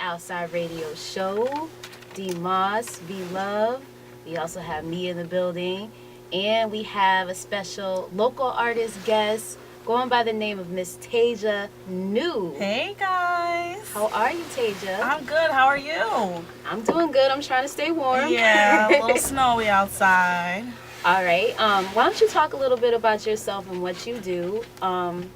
Outside Radio Show. D Moss, V Love. We also have me in the building. And we have a special local artist guest going by the name of Miss Taija New. Hey guys. How are you, Taija? I'm good. How are you? I'm doing good. I'm trying to stay warm. Yeah, a little snowy outside. All right. Why don't you talk a little bit about yourself and what you do, and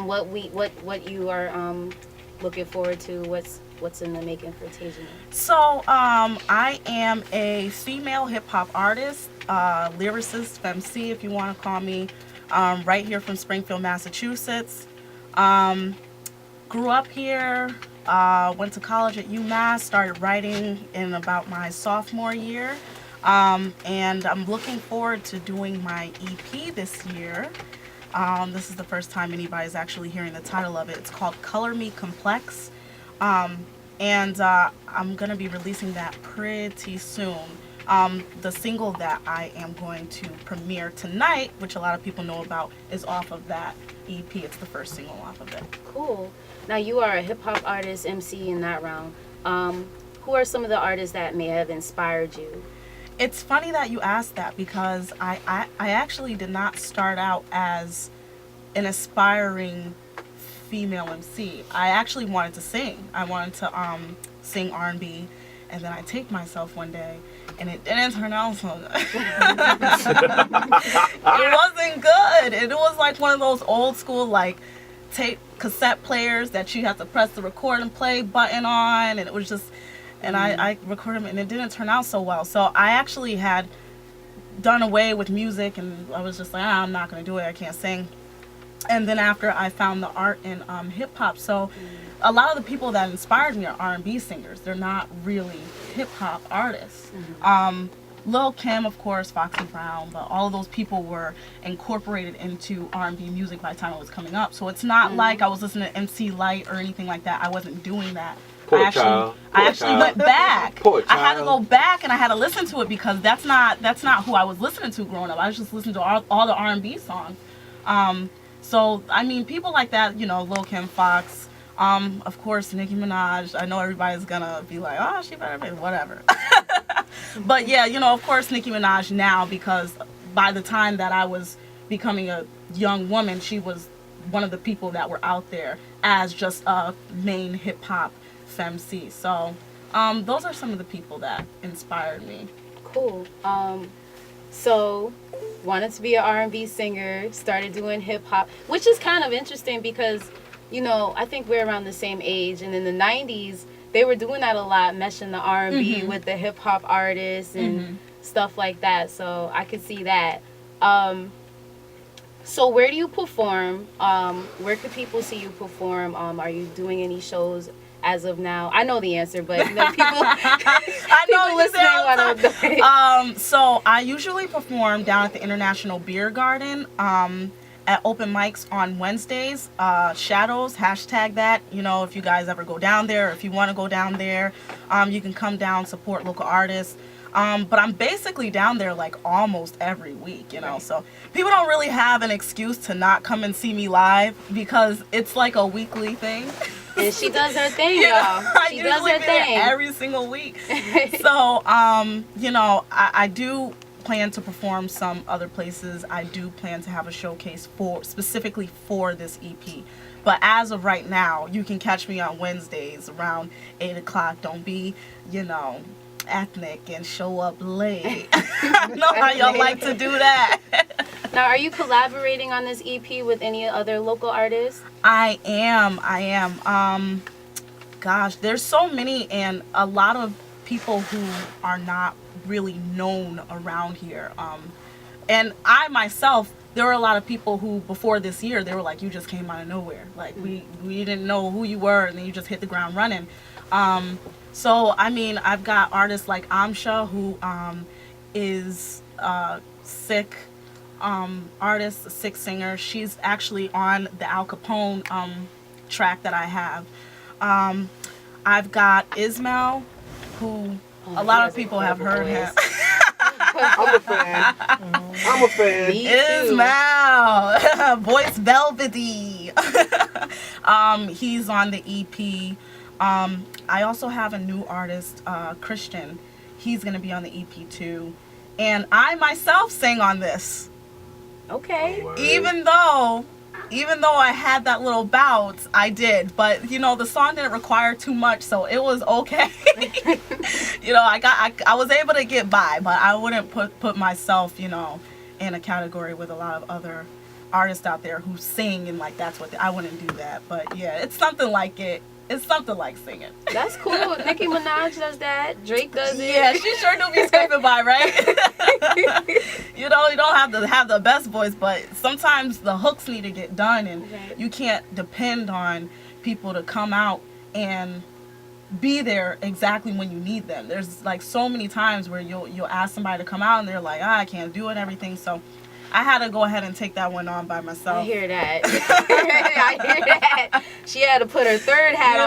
what you are looking forward to. What's in the making for Taija New? So, I am a female hip hop artist, lyricist, MC, if you want to call me. Right here from Springfield, Massachusetts. Grew up here. Went to college at UMass. Started writing in about my sophomore year. And I'm looking forward to doing my EP this year. This is the first time anybody's actually hearing the title of it. It's called Color Me Complex. And I'm going to be releasing that pretty soon. The single that I am going to premiere tonight, which a lot of people know about, is off of that EP. It's the first single off of it. Cool. Now, you are a hip-hop artist, MC in that round. Who are some of the artists that may have inspired you? It's funny that you asked that because I actually did not start out as an aspiring female MC. I actually wanted to sing. I wanted to sing R&B, and then I taped myself one day, and it didn't turn out so good. It wasn't good. It was like one of those old school like tape cassette players that you have to press the record and play button on, and it was just. And I recorded them, and it didn't turn out so well. So I actually had done away with music, and I was just like, I'm not going to do it. I can't sing. And then after I found the art in hip-hop. So a lot of the people that inspired me are R&B singers. They're not really hip-hop artists. Lil' Kim, of course, Foxy Brown, but all of those people were incorporated into R&B music by the time it was coming up. So it's not like I was listening to MC Light or anything like that. I wasn't doing that. I actually went back. I had to go back and I had to listen to it because that's not who I was listening to growing up. I was just listening to all the R&B songs. So I mean, people like that, you know, Lil' Kim, Fox, of course, Nicki Minaj. I know everybody's gonna be like, oh, she better be whatever. But yeah, you know, of course, Nicki Minaj now, because by the time that I was becoming a young woman, she was one of the people that were out there as just a main hip hop femc. So those are some of the people that inspired me. Cool. So wanted to be an R&B singer, started doing hip hop, which is kind of interesting because, you know, I think we're around the same age, and in the 90s they were doing that a lot, meshing the R&B with the hip hop artists and stuff like that. So I could see that. So where do you perform? Where could people see you perform? Are you doing any shows as of now? I know the answer, but you know, people, I know people listening want to know. So I usually perform down at the International Beer Garden at open mics on Wednesdays. Shadows, hashtag that. You know, if you guys ever go down there, or if you want to go down there, you can come down, support local artists. But I'm basically down there like almost every week, you know, so people don't really have an excuse to not come and see me live because it's like a weekly thing. And she does her thing, y'all. She does her thing every single week. So, you know, I do plan to perform some other places. I do plan to have a showcase specifically for this EP. But as of right now, you can catch me on Wednesdays around 8 o'clock. Don't be, you know, ethnic and show up late. I know how y'all like to do that. Now, are you collaborating on this EP with any other local artists? I am. Gosh, there's so many, and a lot of people who are not really known around here. And I myself, there were a lot of people who before this year, they were like, you just came out of nowhere. Like we didn't know who you were, and then you just hit the ground running. So, I mean, I've got artists like Amsha, who is sick artist, a sick singer. She's actually on the Al Capone track that I have. I've got Ismail, who a lot of people have heard him. I'm a fan. Me Ismail, voice velvety. He's on the EP. I also have a new artist, Christian. He's going to be on the EP too. And I myself sang on this. Okay. Even though I had that little bout, I did. But, you know, the song didn't require too much, so it was okay. You know, I was able to get by, but I wouldn't put myself, you know, in a category with a lot of other artists out there who sing and like that's what I wouldn't do that. But yeah, it's something like it. It's something like singing. That's cool. Nicki Minaj does that. Drake does it. Yeah, she sure do be scraping by, right? You know, you don't have to have the best voice, but sometimes the hooks need to get done, and you can't depend on people to come out and be there exactly when you need them. There's like so many times where you'll ask somebody to come out and they're like, I can't do it and everything. So I had to go ahead and take that one on by myself. I hear that. I hear that. She had to put her third hat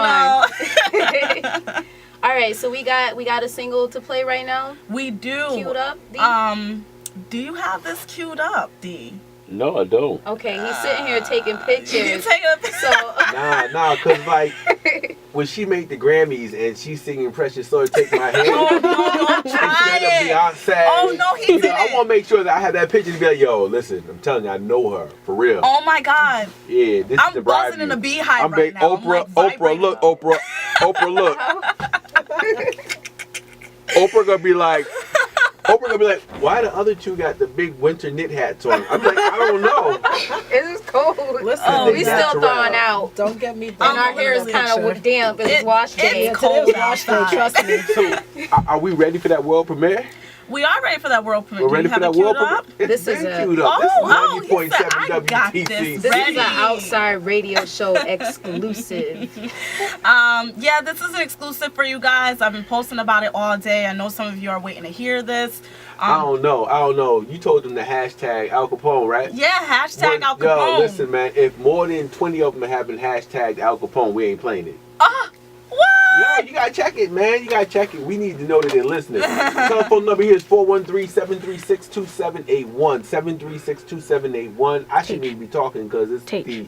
on. All right, so we got a single to play right now. We do. Queued up, D? Do you have this queued up, D? No, I don't. Okay, he's sitting here taking pictures. You taking a picture? So Nah, cause like when she made the Grammys and she's singing "Precious Soul," take my hand. Oh no, don't try Instead of it. Beyonce. Oh no, he didn't. I want to make sure that I have that picture to be like, yo, listen, I'm telling you, I know her for real. Oh my God. Yeah, this I'm is the bribe buzzing in you. a beehive I'm right big now. Oprah. I'm like Oprah, look, Oprah. Oprah, look. Oprah gonna be like. Why the other two got the big winter knit hats on? I'm like, I don't know. it is cold. Listen, we still thawing out. Don't get me. And our hair is kind of damp. It's wash day. It's cold outside. Trust me. So, are we ready for that world premiere? We are ready for that world premiere. We're ready for that world premiere. This is been a- queued up. Oh, This he is said, 90.7 I got WTC. this This ready. is an outside radio show exclusive. Yeah, this is an exclusive for you guys. I've been posting about it all day. I know some of you are waiting to hear this. I don't know. You told them the hashtag Al Capone, right? Yeah, hashtag Al Capone. Yo, listen, man. If more than 20 of them have been hashtagged Al Capone, we ain't playing it. What? No, you gotta check it, man. You gotta check it. We need to know that they're listening. Telephone number here is 413-736-2781. 736-2781. I shouldn't even be talking because it's the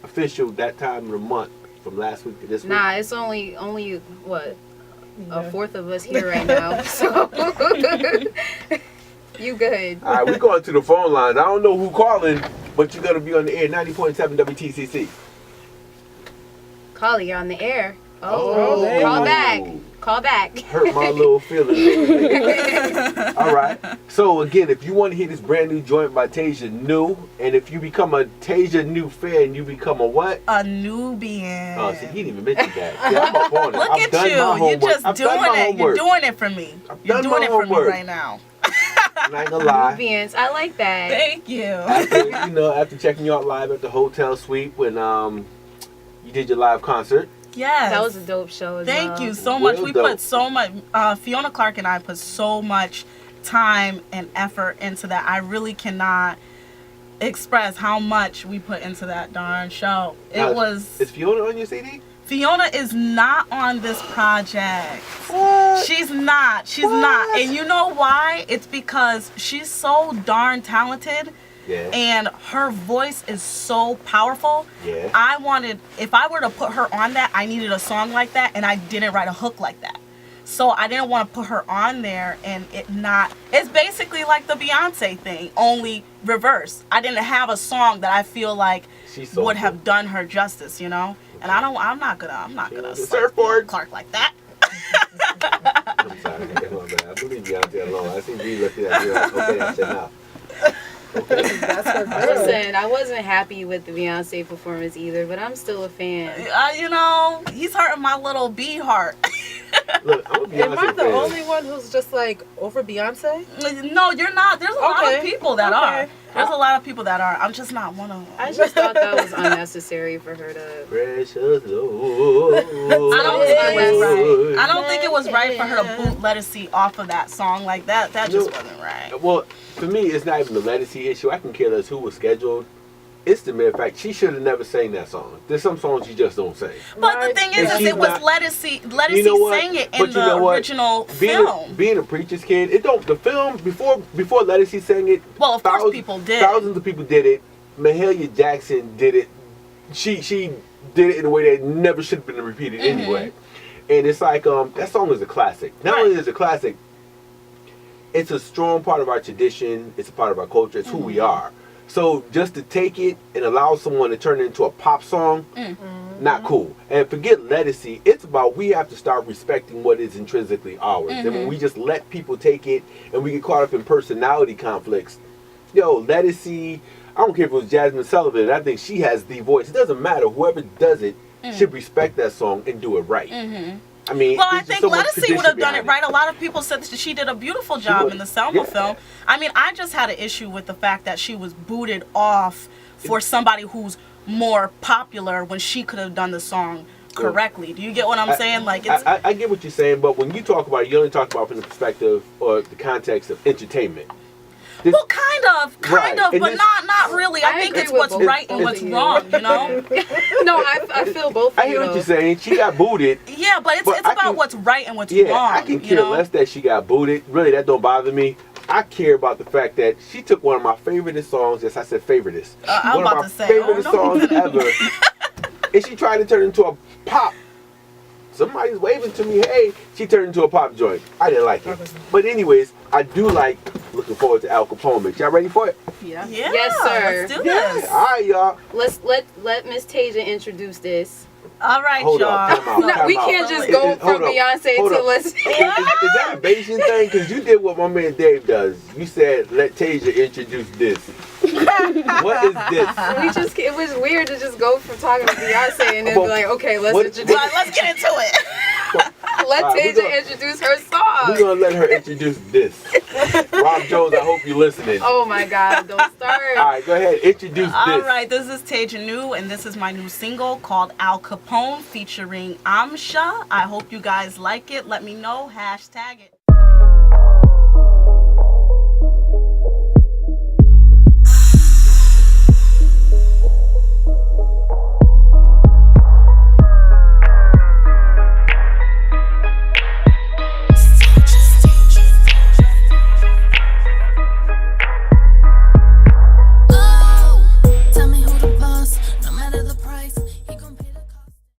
official that time of the month from last week to this week. Nah, it's only what? A fourth of us here right now. So you good. All right, we're going to the phone lines. I don't know who calling, but you're gonna be on the air 90.7 WTCC. Call, you're on the air. Oh, Call back. Call back. Hurt my little feelings. All right. So again, if you want to hear this brand new joint by Taija New, and if you become a Taija New fan, you become a what? A Nubian. Oh, see, he didn't even mention that. See, I'm up on it. Look I've at done my you. You're homework. just I've doing done my it. You're homework. doing it for me. You're done doing my it for me homework. right now. And I ain't gonna lie. Nubians. I like that. Thank you. After checking you out live at the Hotel Suite when you did your live concert. Yes. That was a dope show as Thank well. you so much. Real We dope. put so much, Fiona Clark and I put so much time and effort into that. I really cannot express how much we put into that darn show. Is Fiona on your CD? Fiona is not on this project. What? She's not. She's not. And you know why? It's because she's so darn talented. Yeah. And her voice is so powerful. Yeah. If I were to put her on that, I needed a song like that, and I didn't write a hook like that. So I didn't want to put her on there and it's basically like the Beyonce thing, only reverse. I didn't have a song that I feel like would have done her justice, you know? And I'm not gonna Surfboard Clark like that. I'm sorry, I believe Beyonce alone. I seen B looking at me like, okay, I said no. Okay. That's her girl. Listen, I wasn't happy with the Beyonce performance either, but I'm still a fan. You know, he's hurting my little bee heart. Look, I'm a Beyonce Am I the fan. only one who's just like over Beyonce? No, you're not. There's a lot of people that are. Okay. There's a lot of people that are. I'm just not one of them. I just thought that was unnecessary for her to. Precious Lord. I don't think it was right. I don't think it was right for her to boot Lettucey off of that song like that. That just wasn't right. Well, for me, it's not even the Lettucey issue. I can care less who was scheduled. It's the mere fact she should have never sang that song. There's some songs you just don't sing. But the thing is it was Lettucey. Lettucey You know what? sang it But in you know the what? original Being film. being a preacher's kid, it don't. The film before Lettucey sang it. Well, of course people did. Thousands of people did it. Mahalia Jackson did it. She did it in a way that never should have been repeated anyway. And it's like that song is a classic. Not only is it a classic, it's a strong part of our tradition. It's a part of our culture. It's who we are. So just to take it and allow someone to turn it into a pop song, not cool. And forget legacy. It's about we have to start respecting what is intrinsically ours. And when we just let people take it and we get caught up in personality conflicts, legacy. I don't care if it was Jasmine Sullivan. I think she has the voice. It doesn't matter. Whoever does it should respect that song and do it right. I mean, well, I think Ledisi would have done it right. A lot of people said that she did a beautiful job in the Selma film. I mean, I just had an issue with the fact that she was booted off for somebody who's more popular when she could have done the song correctly. Do you get what I'm saying? Like, it's, I get what you're saying, but when you talk about it, you only talk about it from the perspective or the context of entertainment. Well, kind of, but not really. I think it's what's right and what's wrong, you know? No, I feel both. I hear what you're saying. She got booted. Yeah, but it's about what's right and what's wrong. I can care less that she got booted. Really, that don't bother me. I care about the fact that she took one of my favorite songs. Yes, I said favoritist. I'm one about of to my say, favorite songs ever. And she tried to turn it into a pop. Somebody's waving to me, hey. She turned into a pop joint. I didn't like it. But anyways, I do like looking forward to Al Capone mix. Y'all ready for it? Yeah. Yes, sir. Let's do this. All right, y'all. Let Miss Taija introduce this. All right, Hold y'all. up, time out. We can't just go from Beyonce to let's. Is that a Bayesian thing? Because you did what my man Dave does. You said, let Taija introduce this. What is this? It was weird to just go from talking to Beyonce and then be like, okay, let's introduce. Right, let's get into it. Let Taija introduce her song. We're going to let her introduce this. Rob Jones, I hope you're listening. Oh my God, don't start. All right, go ahead. Introduce this. All right, this is Taija New, and this is my new single called Al Capone featuring Amsha. I hope you guys like it. Let me know. #it.